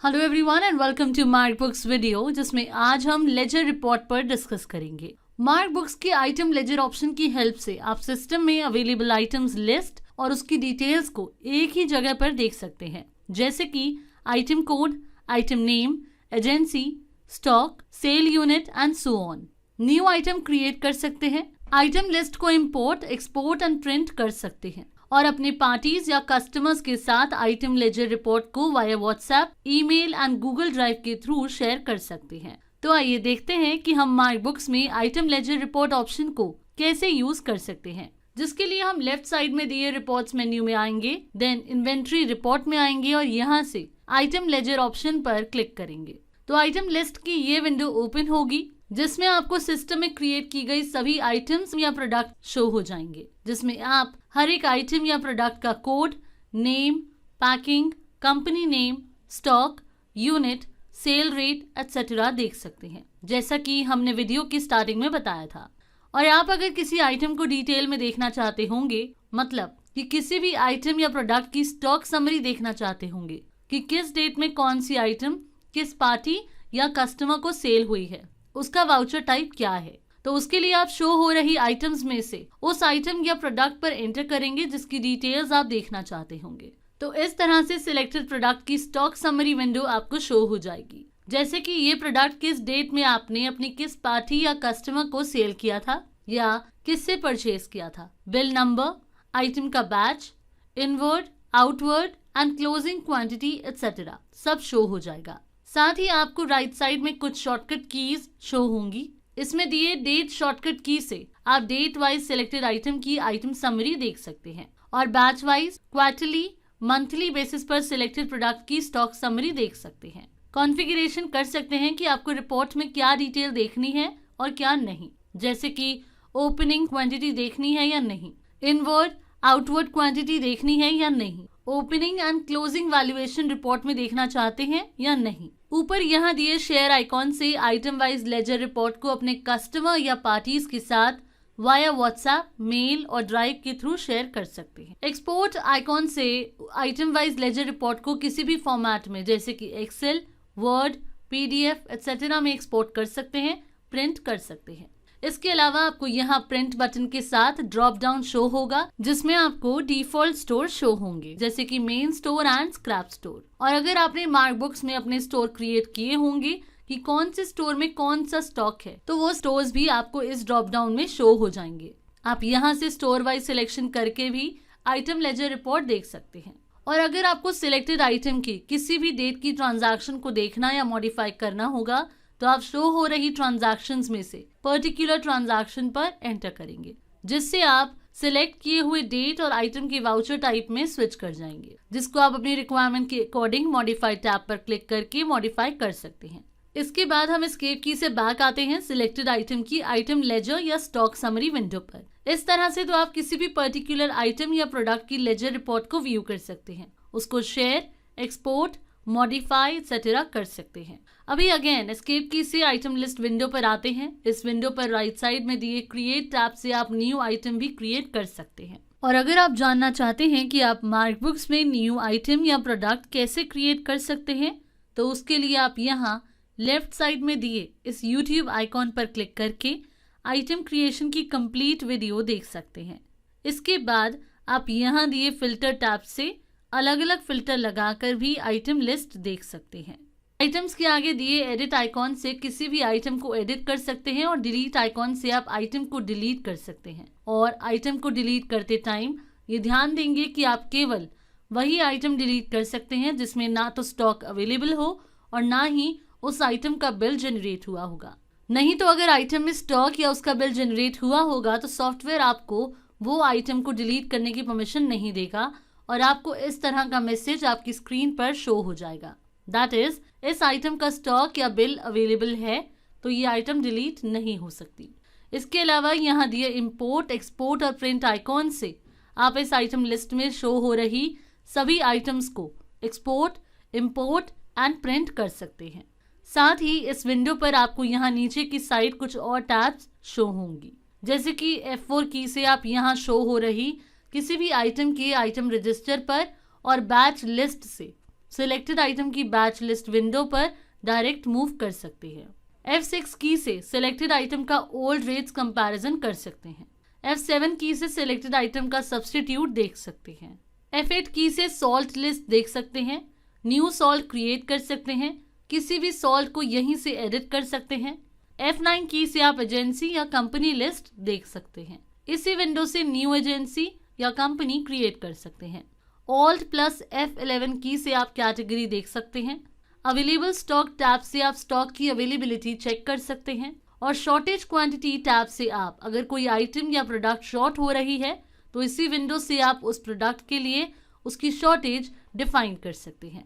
Hello everyone and welcome to mark books video, जिसमें आज हम लेजर रिपोर्ट पर डिस्कस करेंगे। मार्क बुक्स के आइटम लेजर ऑप्शन की हेल्प से आप सिस्टम में अवेलेबल आइटम्स लिस्ट और उसकी डिटेल्स को एक ही जगह पर देख सकते हैं, जैसे कि item code, item name, agency, stock, sale unit and so on. New item create कर सकते हैं, आइटम लिस्ट को इंपोर्ट, एक्सपोर्ट एंड प्रिंट कर सकते हैं और अपने पार्टीज या कस्टमर्स के साथ आइटम लेजर रिपोर्ट को via WhatsApp, email and Google drive के थ्रू शेयर कर सकते हैं। तो आइए देखते हैं कि हम मार्क बुक्स में आइटम लेजर रिपोर्ट ऑप्शन को कैसे यूज कर सकते हैं। जिसके लिए हम लेफ्ट साइड में दिए रिपोर्ट्स मेन्यू में आएंगे, देन इन्वेंट्री रिपोर्ट में आएंगे और यहाँ से आइटम लेजर ऑप्शन पर क्लिक करेंगे तो आइटम लिस्ट की ये विंडो ओपन होगी, जिसमें आपको सिस्टम में क्रिएट की गई सभी आइटम्स या प्रोडक्ट शो हो जाएंगे, जिसमें आप हर एक आइटम या प्रोडक्ट का code, name, packing, company name, stock, unit, cell rate etcetera देख सकते हैं, जैसा कि हमने वीडियो की स्टार्टिंग में बताया था। और आप अगर किसी आइटम को डिटेल में देखना चाहते होंगे, मतलब कि किसी भी आइटम या प्रोडक्ट की स्टॉक समरी देखना चाहते होंगे कि किस डेट में कौन सी आइटम किस पार्टी या कस्टमर को सेल हुई है, उसका वाउचर टाइप क्या है, तो उसके लिए आप शो हो रही आइटम्स में से उस आइटम या प्रोडक्ट पर एंटर करेंगे जिसकी डिटेल्स आप देखना चाहते होंगे। तो इस तरह से सिलेक्टेड प्रोडक्ट की स्टॉक समरी विंडो आपको शो हो जाएगी, जैसे कि ये प्रोडक्ट किस डेट में आपने अपनी किस पार्टी या कस्टमर को सेल किया था या किससे परचेज किया था, बिल नंबर, आइटम का batch, inward, outward and closing quantity etcetera सब शो हो जाएगा। साथ ही आपको राइट साइड में कुछ शॉर्टकट कीज शो होंगी। इसमें दिए डेट शॉर्टकट की से आप डेट वाइज सिलेक्टेड आइटम की आइटम समरी देख सकते हैं और batch wise, quarterly, monthly basis पर सिलेक्टेड प्रोडक्ट की स्टॉक समरी देख सकते हैं। कॉन्फ़िगरेशन कर सकते हैं कि आपको रिपोर्ट में क्या डिटेल देखनी है और क्या नहीं, जैसे कि ओपनिंग क्वांटिटी देखनी है या नहीं, इनवर्ड आउटवर्ड क्वांटिटी देखनी है या नहीं, opening and closing valuation report में देखना चाहते हैं या नहीं। ऊपर यहाँ दिए शेयर आइकॉन से आइटम वाइज लेजर रिपोर्ट को अपने कस्टमर या पार्टीज के साथ वाया व्हाट्सएप, मेल और ड्राइव के थ्रू शेयर कर सकते हैं। एक्सपोर्ट आइकॉन से आइटम वाइज लेजर रिपोर्ट को किसी भी फॉर्मेट में, जैसे कि एक्सेल, वर्ड, पीडीएफ एटसेट्रा में एक्सपोर्ट कर सकते हैं, प्रिंट कर सकते हैं। इसके अलावा आपको यहाँ प्रिंट बटन के साथ ड्रॉप डाउन शो होगा, जिसमें आपको डिफॉल्ट स्टोर शो होंगे, जैसे कि main store and scrap store. और अगर आपने मार्क बुक्स में अपने स्टोर क्रिएट किए होंगे कि कौन से स्टोर में कौन सा स्टॉक है, तो वो स्टोर्स भी आपको इस ड्रॉप डाउन में शो हो जाएंगे। आप यहाँ से स्टोर वाइज सिलेक्शन करके भी आइटम लेजर रिपोर्ट देख सकते हैं। और अगर आपको सिलेक्टेड आइटम की किसी भी डेट की ट्रांजैक्शन को देखना या मॉडिफाई करना होगा, तो आप शो हो रही ट्रांजैक्शंस में से पर्टिकुलर ट्रांजैक्शन पर एंटर करेंगे, जिससे आप सिलेक्ट किए हुए डेट और आइटम के वाउचर टाइप में स्विच कर जाएंगे, जिसको आप अपनी रिक्वायरमेंट के अकॉर्डिंग मॉडिफाई टैब पर क्लिक करके मॉडिफाई कर सकते हैं। इसके बाद हम एस्केप की से बैक आते हैं सिलेक्टेड आइटम की आइटम लेजर या स्टॉक समरी विंडो पर। इस तरह से तो आप किसी भी पर्टिकुलर आइटम या प्रोडक्ट की लेजर रिपोर्ट को व्यू कर सकते हैं, उसको शेयर, एक्सपोर्ट, मॉडिफाई एटसेट्रा कर सकते हैं। अभी अगेन एस्केप की से आइटम लिस्ट विंडो पर आते हैं। इस विंडो पर राइट साइड में दिए क्रिएट टैब से आप न्यू आइटम भी क्रिएट कर सकते हैं। और अगर आप जानना चाहते हैं कि आप मार्क बुक्स में न्यू आइटम या प्रोडक्ट कैसे क्रिएट कर सकते हैं, तो उसके लिए आप यहाँ लेफ्ट साइड में दिए इस यूट्यूब आइकॉन पर क्लिक करके आइटम क्रिएशन की कंप्लीट वीडियो देख सकते हैं। इसके बाद आप यहाँ दिए फिल्टर टैब से अलग अलग फिल्टर लगाकर भी आइटम लिस्ट देख सकते हैं। आइटम्स के आगे दिए एडिट आइकॉन से किसी भी आइटम को एडिट कर सकते हैं और डिलीट आइकॉन से आप आइटम को डिलीट कर सकते हैं। और आइटम को डिलीट करते टाइम ये ध्यान देंगे कि आप केवल वही आइटम डिलीट कर सकते हैं जिसमें ना तो स्टॉक अवेलेबल हो और ना ही उस आइटम का बिल जनरेट हुआ होगा। नहीं तो अगर आइटम में स्टॉक या उसका बिल जनरेट हुआ होगा तो सॉफ्टवेयर आपको वो आइटम को डिलीट करने की परमिशन नहीं देगा और आपको इस तरह का मैसेज आपकी स्क्रीन पर शो हो जाएगा, दैट इज इस आइटम का स्टॉक या बिल अवेलेबल है तो ये आइटम डिलीट नहीं हो सकती। इसके अलावा यहाँ दिए इंपोर्ट, एक्सपोर्ट और प्रिंट आइकॉन से आप इस आइटम लिस्ट में शो हो रही सभी आइटम्स को एक्सपोर्ट, इंपोर्ट एंड प्रिंट कर सकते हैं। साथ ही इस विंडो पर आपको यहाँ नीचे की साइड कुछ और टैब्स शो होंगी, जैसे कि F4 की से आप यहाँ शो हो रही किसी भी आइटम के आइटम रजिस्टर पर और बैच लिस्ट से सिलेक्टेड आइटम की बैच लिस्ट विंडो पर डायरेक्ट मूव कर सकते हैं। F6 की से सिलेक्टेड आइटम का ओल्ड रेट्स कंपैरिजन कर सकते हैं। F7 की से सिलेक्टेड आइटम का सब्स्टिट्यूट देख सकते हैं। F8 की से सॉल्ट लिस्ट देख सकते हैं। न्यू सॉल्ट क्रिएट कर सकते हैं। किसी भी सॉल्ट को यहीं से एडिट कर सकते हैं। F9 की से आप एजेंसी या कंपनी लिस्ट देख सकते हैं। इसी विंडो से न्यू एजेंसी या कंपनी क्रिएट कर सकते हैं। Alt प्लस F11 की से आप कैटेगरी देख सकते हैं। अवेलेबल स्टॉक टैब से आप स्टॉक की अवेलेबिलिटी चेक कर सकते हैं। और शॉर्टेज क्वांटिटी टैब से आप अगर कोई आइटम या प्रोडक्ट शॉर्ट हो रही है तो इसी विंडो से आप उस प्रोडक्ट के लिए उसकी शॉर्टेज डिफाइन कर सकते हैं।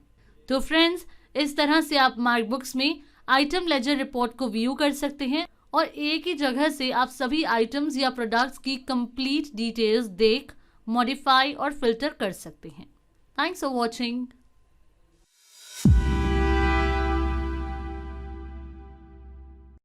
तो फ्रेंड्स, इस तरह से आप मार्कबुक्स में आइटम लेजर रिपोर्ट को व्यू कर सकते हैं और एक ही जगह से आप सभी आइटम्स या प्रोडक्ट्स की कंप्लीट डिटेल्स देख, मॉडिफाई और फिल्टर कर सकते हैं। Thanks for watching.